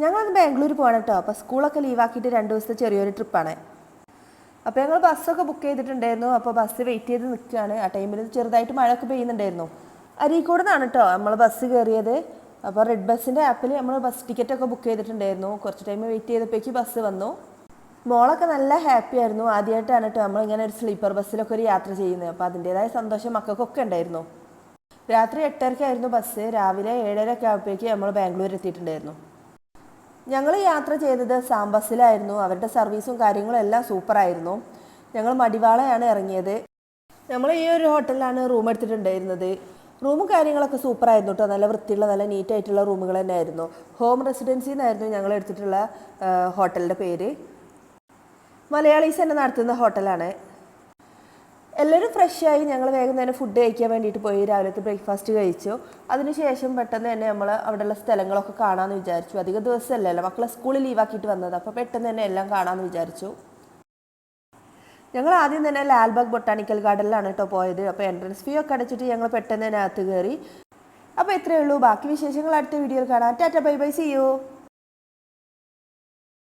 ഞങ്ങളന്ന് ബാംഗ്ലൂർ പോകണം കേട്ടോ. അപ്പോൾ സ്കൂളൊക്കെ ലീവാക്കിയിട്ട് 2 ദിവസത്തെ ചെറിയൊരു ട്രിപ്പാണ്. അപ്പോൾ ഞങ്ങൾ ബസ്സൊക്കെ ബുക്ക് ചെയ്തിട്ടുണ്ടായിരുന്നു. അപ്പോൾ ബസ് വെയിറ്റ് ചെയ്ത് നിൽക്കുകയാണ്. ആ ടൈമിൽ ചെറുതായിട്ട് മഴയൊക്കെ പെയ്യുന്നുണ്ടായിരുന്നു. അരീക്കോട് നിന്നാണ് കേട്ടോ നമ്മൾ ബസ് കയറിയത്. അപ്പോൾ റെഡ് ബസ്സിൻ്റെ ആപ്പിൽ നമ്മൾ ബസ് ടിക്കറ്റൊക്കെ ബുക്ക് ചെയ്തിട്ടുണ്ടായിരുന്നു. കുറച്ച് ടൈം വെയിറ്റ് ചെയ്തപ്പോഴേക്ക് ബസ് വന്നു. മോളൊക്കെ നല്ല ഹാപ്പി ആയിരുന്നു. ആദ്യമായിട്ടാണ് കേട്ടോ നമ്മളിങ്ങനെ ഒരു സ്ലീപ്പർ ബസ്സിലൊക്കെ ഒരു യാത്ര ചെയ്യുന്നത്. അപ്പോൾ അതിൻ്റേതായ സന്തോഷം മക്കൾക്കൊക്കെ ഉണ്ടായിരുന്നു. രാത്രി 8:30 ബസ്. രാവിലെ 7:30 ആകുമ്പോഴേക്ക് നമ്മൾ ബാംഗ്ലൂർ എത്തിയിട്ടുണ്ടായിരുന്നു. ഞങ്ങൾ യാത്ര ചെയ്തത് സാം ബസ്സിലായിരുന്നു. അവരുടെ സർവീസും കാര്യങ്ങളും എല്ലാം സൂപ്പറായിരുന്നു. ഞങ്ങൾ മടിവാളയാണ് ഇറങ്ങിയത്. നമ്മൾ ഈ ഒരു ഹോട്ടലിലാണ് റൂം എടുത്തിട്ടുണ്ടായിരുന്നത്. റൂമും കാര്യങ്ങളൊക്കെ സൂപ്പറായിരുന്നു കേട്ടോ. നല്ല വൃത്തിയുള്ള നല്ല നീറ്റായിട്ടുള്ള റൂമുകൾ തന്നെ ആയിരുന്നു. ഹോം റെസിഡൻസി എന്നായിരുന്നു ഞങ്ങൾ എടുത്തിട്ടുള്ള ഹോട്ടലിൻ്റെ പേര്. മലയാളീസ് തന്നെ നടത്തുന്ന ഹോട്ടലാണ്. എല്ലാവരും ഫ്രഷായി ഞങ്ങൾ വേഗം തന്നെ ഫുഡ് കഴിക്കാൻ വേണ്ടിയിട്ട് പോയി. രാവിലത്തെ ബ്രേക്ക്ഫാസ്റ്റ് കഴിച്ചു. അതിനുശേഷം പെട്ടെന്ന് തന്നെ നമ്മൾ അവിടെയുള്ള സ്ഥലങ്ങളൊക്കെ കാണാമെന്ന് വിചാരിച്ചു. അധികം ദിവസമല്ലല്ലോ, മക്കളെ സ്കൂളിൽ ലീവാക്കിയിട്ട് വന്നത്. അപ്പോൾ പെട്ടെന്ന് തന്നെ എല്ലാം കാണാമെന്ന് വിചാരിച്ചു. ഞങ്ങൾ ആദ്യം തന്നെ ലാൽബാഗ് ബൊട്ടാണിക്കൽ ഗാർഡനിലാണ് കേട്ടോ പോയത്. അപ്പോൾ എൻട്രൻസ് ഫീ ഒക്കെ അടച്ചിട്ട് ഞങ്ങൾ പെട്ടെന്ന് തന്നെ അകത്ത് കയറി. അപ്പോൾ ഇത്രയേ ഉള്ളൂ. ബാക്കി വിശേഷങ്ങൾ അടുത്ത വീഡിയോയിൽ കാണാം. Tata bye bye, see U.